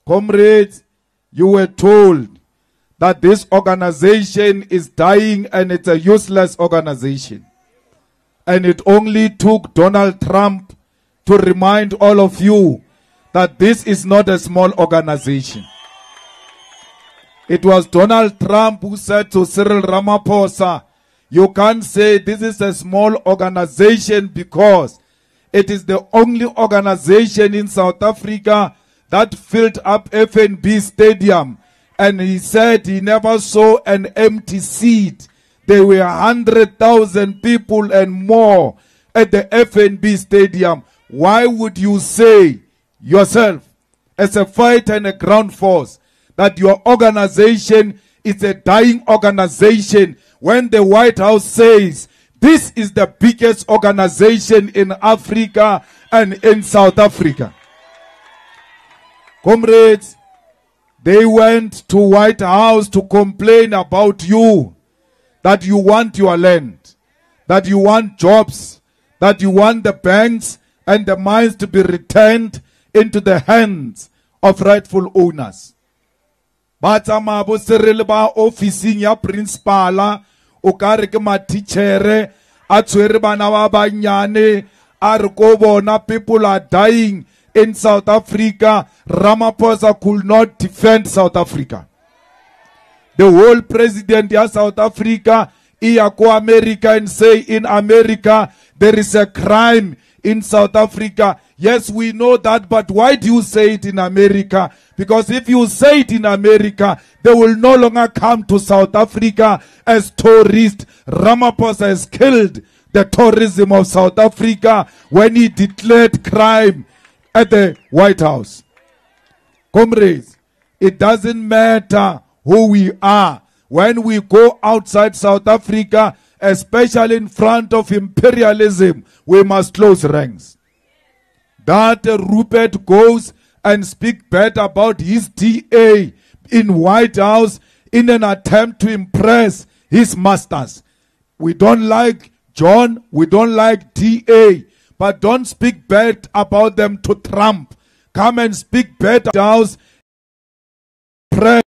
Comrades, you were told that this organization is dying and it's a useless organization. And it only took Donald Trump to remind all of you that this is not a small organization. It was Donald Trump who said to Cyril Ramaphosa, you can't say this is a small organization because it is the only organization in South Africa that filled up FNB Stadium. And he said he never saw an empty seat. There were 100,000 people and more at the FNB Stadium. Why would you say yourself, as a fighter and a ground force, that your organization is a dying organization when the White House says this is the biggest organization in Africa and in South Africa? Comrades, they went to White House to complain about you, that you want your land, that you want jobs, that you want the banks and the mines to be returned into the hands of rightful owners. Batsama bo Cyril ba officing ya principala o kare ke ma teachere a tshwere bana ba banyane a re ko bona people are dying in South Africa. Ramaphosa could not defend South Africa. The whole president of South Africa ia go America and say in America there is a crime in South Africa. Yes, we know that, but why do you say it in America? Because if you say it in America, they will no longer come to South Africa as tourists. Ramaphosa has killed the tourism of South Africa when he declared crime at the White House. Comrades, it doesn't matter who we are. When we go outside South Africa, especially in front of imperialism, we must close ranks. That Rupert goes and speak bad about his DA in White House in an attempt to impress his masters. We don't like John, we don't like DA, but don't speak bad about them to Trump. Come and speak bad about press.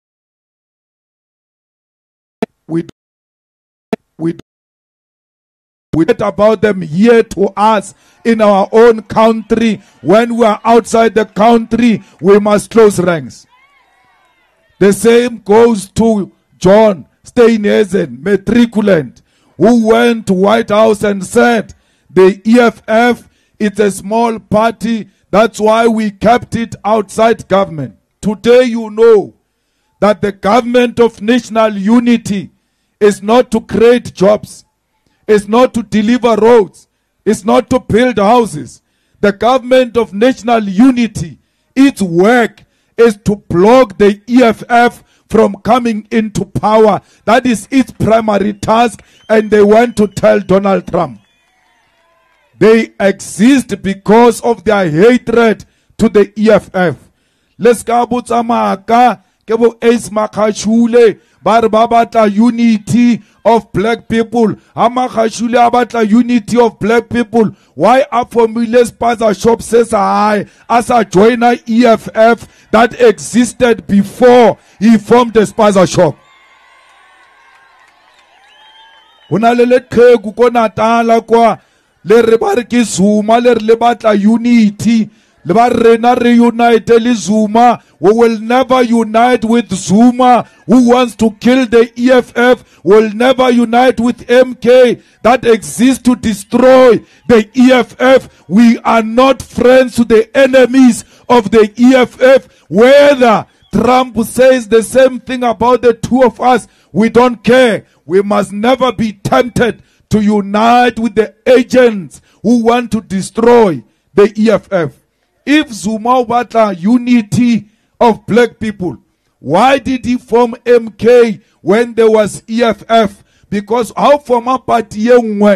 We talk about them here to us in our own country. When we are outside the country, we must close ranks. The same goes to John Steenhuisen, matriculant, who went to White House and said, the EFF is a small party, that's why we kept it outside government. Today you know that the government of national unity is not to create jobs. It's not to deliver roads. It's not to build houses. The government of national unity, its work is to block the EFF from coming into power. That is its primary task, and they want to tell Donald Trump. They exist because of their hatred to the EFF. Let's go to Amaka, Kebo Ace Makachule, Barbabata unity of black people. Amakashule abata unity of black people. Why a formulas Spaza Shop says I as a joiner EFF that existed before he formed the Spaza Shop. Unalele kegu kona tala kwa le rebariki Zuma le lebata unity. Reunite Zuma. We will never unite with Zuma, who wants to kill the EFF. Will never unite with MK that exists to destroy the EFF. We are not friends to the enemies of the EFF. Whether Trump says the same thing about the two of us, we don't care. We must never be tempted to unite with the agents who want to destroy the EFF. If Zuma Batla unity of black people, why did he form MK when there was EFF? Because how from a party you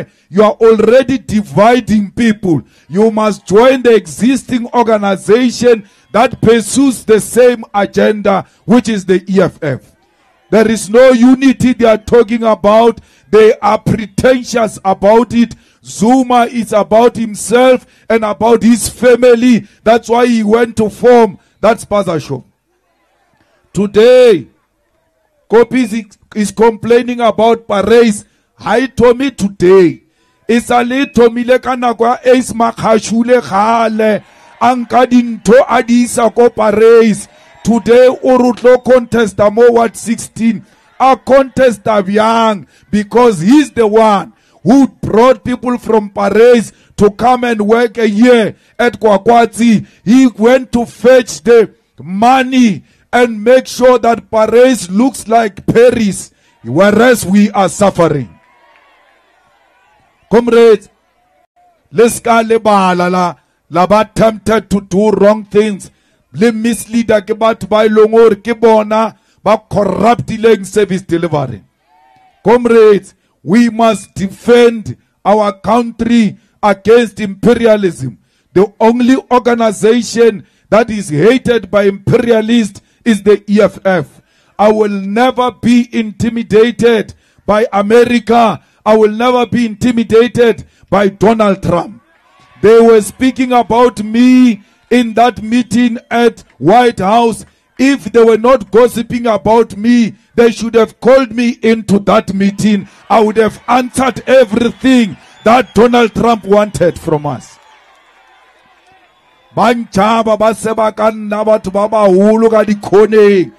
are already dividing people. You must join the existing organization that pursues the same agenda, which is the EFF. There is no unity they are talking about. They are pretentious about it. Zuma is about himself and about his family. That's why he went to form that Spaza Shop. Today, Kopi is complaining about Parys. Hi Tommy today. Isali Tommy le kanakwa Ace Makashule Khale. Ankadinto Adisa ko Parys. Today Urutlo contest mo Ward 16. A contest of young because he's the one who brought people from Parys to come and work a year at Kwakwatsi. He went to fetch the money and make sure that Parys looks like Paris, whereas we are suffering. Comrades, let's go laba tempted to do wrong things. Le misleader ke batho ba ilongor ke bona ba corrupting service delivery. Comrades, we must defend our country against imperialism. The only organization that is hated by imperialists is the EFF. I will never be intimidated by America. I will never be intimidated by Donald Trump. They were speaking about me in that meeting at White House. If they were not gossiping about me, they should have called me into that meeting. I would have answered everything that Donald Trump wanted from us. Banchaba ba seba kanna batho ba baholo ka dikhoneng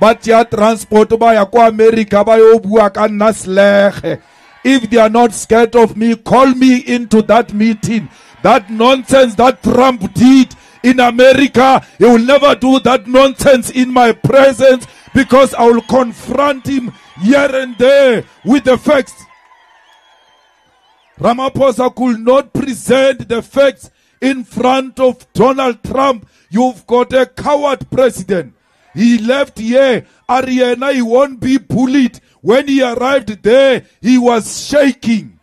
ba tya transport ba ya kwa America ba yo bua ka nna slege. If they are not scared of me, call me into that meeting. That nonsense that Trump did in America, he will never do that nonsense in my presence, because I will confront him here and there with the facts. Ramaphosa could not present the facts in front of Donald Trump. You've got a coward president. He left here. Ariana, he won't be bullied. When he arrived there, he was shaking.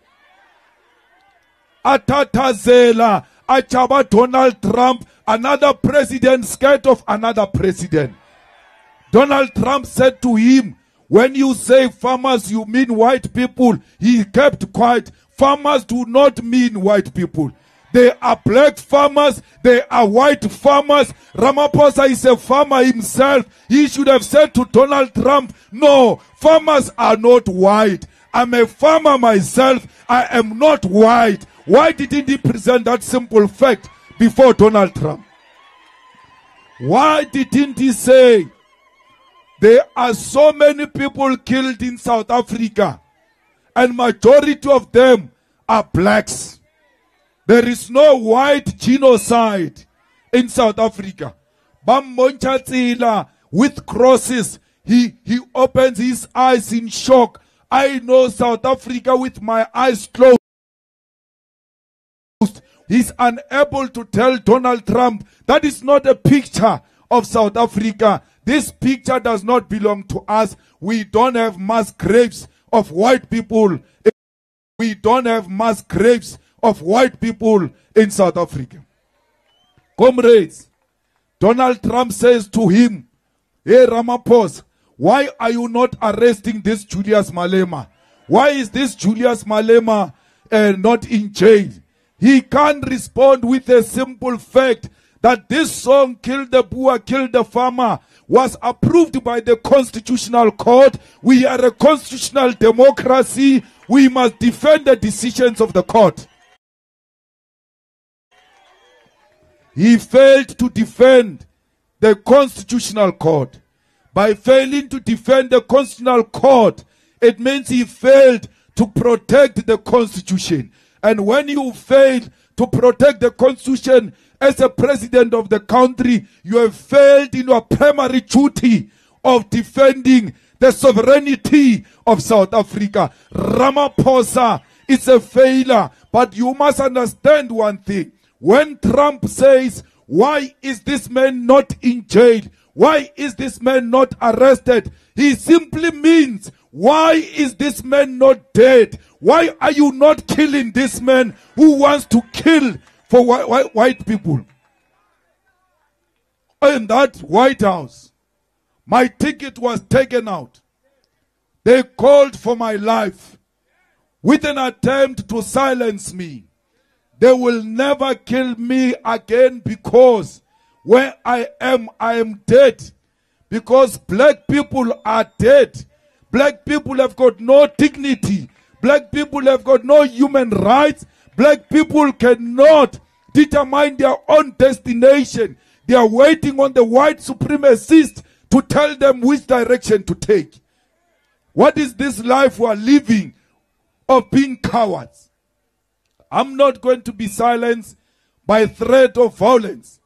Atatazela, Achaba Donald Trump, another president scared of another president. Donald Trump said to him, when you say farmers, you mean white people. He kept quiet. Farmers do not mean white people. They are black farmers. They are white farmers. Ramaphosa is a farmer himself. He should have said to Donald Trump, no, farmers are not white. I'm a farmer myself. I am not white. Why didn't he present that simple fact before Donald Trump? Why didn't he say, there are so many people killed in South Africa, and majority of them are blacks. There is no white genocide in South Africa. Bammonchatsila with crosses. He opens his eyes in shock. I know South Africa with my eyes closed. He's unable to tell Donald Trump that is not a picture of South Africa. This picture does not belong to us. We don't have mass graves of white people. We don't have mass graves of white people in South Africa. Comrades, Donald Trump says to him, hey Ramaphosa, why are you not arresting this Julius Malema? Why is this Julius Malema not in jail? He can't respond with a simple fact that this song, Kill the Boer, Kill the Farmer, was approved by the Constitutional Court. We are a constitutional democracy. We must defend the decisions of the court. He failed to defend the Constitutional Court. By failing to defend the Constitutional Court, it means he failed to protect the Constitution. And when you fail to protect the Constitution as a president of the country, you have failed in your primary duty of defending the sovereignty of South Africa. Ramaphosa is a failure, but you must understand one thing. When Trump says, why is this man not in jail? Why is this man not arrested? He simply means, why is this man not dead? Why are you not killing this man who wants to kill for white people? In that White House, my ticket was taken out. They called for my life with an attempt to silence me. They will never kill me again, because where I am dead. Because black people are dead. Black people have got no dignity. Black people have got no human rights. Black people cannot determine their own destination. They are waiting on the white supremacists to tell them which direction to take. What is this life we are living of being cowards? I'm not going to be silenced by threat of violence.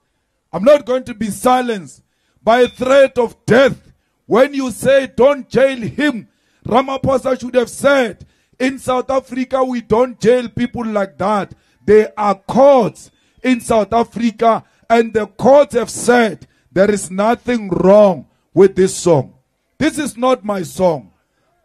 I'm not going to be silenced by threat of death. When you say don't jail him, Ramaphosa should have said, in South Africa we don't jail people like that. There are courts in South Africa, and the courts have said there is nothing wrong with this song. This is not my song.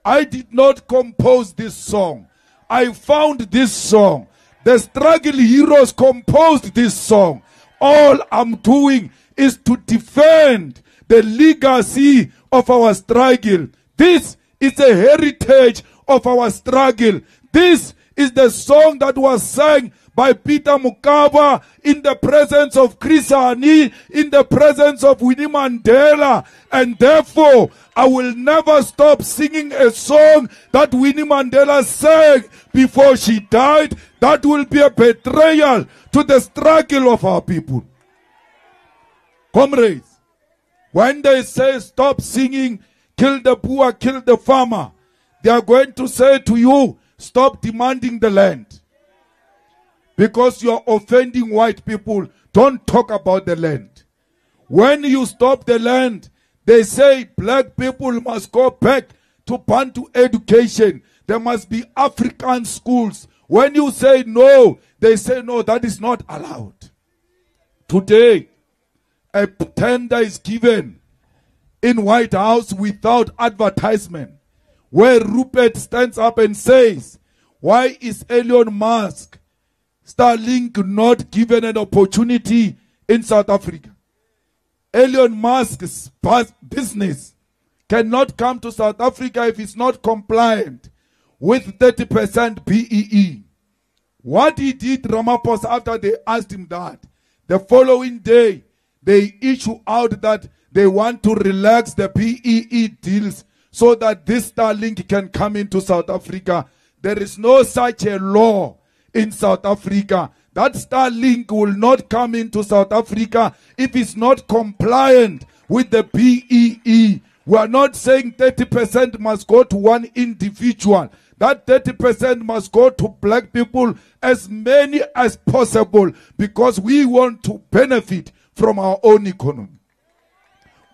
I did not compose this song. I found this song. The struggle heroes composed this song. All I'm doing is to defend the legacy of our struggle. This is a heritage of our struggle. This is the song that was sang by Peter Mokaba in the presence of Chris Hani, in the presence of Winnie Mandela. And therefore, I will never stop singing a song that Winnie Mandela sang before she died. That will be a betrayal to the struggle of our people. Comrades, when they say stop singing, kill the poor, kill the farmer, they are going to say to you, stop demanding the land. Because you are offending white people. Don't talk about the land. When you stop the land, they say black people must go back to Bantu education. There must be African schools. When you say no, they say no, that is not allowed. Today, a tender is given in White House without advertisement, where Rupert stands up and says, why is Elon Musk, Starlink, not given an opportunity in South Africa? Elon Musk's business cannot come to South Africa if it's not compliant with 30% BEE. What he did, Ramaphosa, after they asked him that, the following day, they issue out that they want to relax the BEE deals so that this Starlink can come into South Africa. There is no such a law in South Africa. That Starlink will not come into South Africa if it's not compliant with the BEE. We are not saying 30% must go to one individual. That 30% must go to black people, as many as possible, because we want to benefit from our own economy.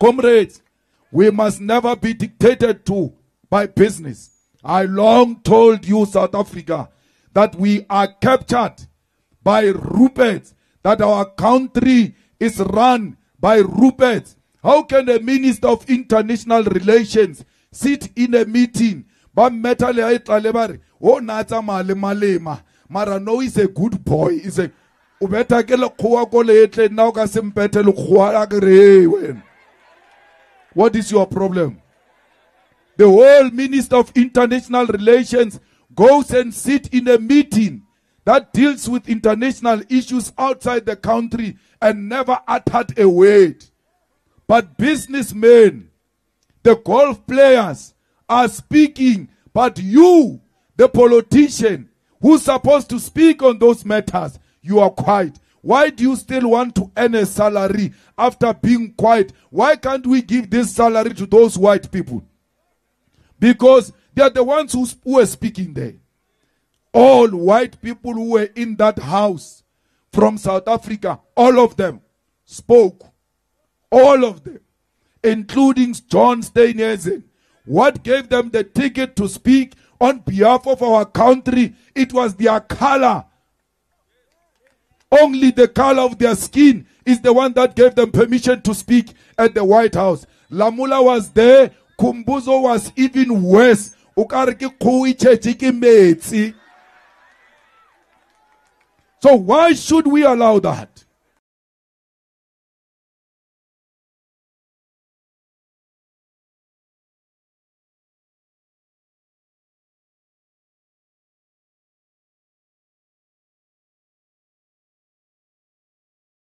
Comrades, we must never be dictated to by business. I long told you, South Africa, that we are captured by Ruperts, that our country is run by Ruperts. How can a minister of international relations sit in a meeting? Oh, Mara, no, he's a good boy. He's a what is your problem? The whole Minister of International Relations goes and sits in a meeting that deals with international issues outside the country and never uttered a word. But businessmen, the golf players are speaking, but you, the politician, who's supposed to speak on those matters, you are quiet. Why do you still want to earn a salary after being quiet? Why can't we give this salary to those white people? Because they are the ones who are speaking there. All white people who were in that house from South Africa, all of them spoke. All of them, including John Steenhuisen. What gave them the ticket to speak on behalf of our country? It was their color. Only the color of their skin is the one that gave them permission to speak at the White House. Lamula was there. Kumbuzo was even worse. So why should we allow that?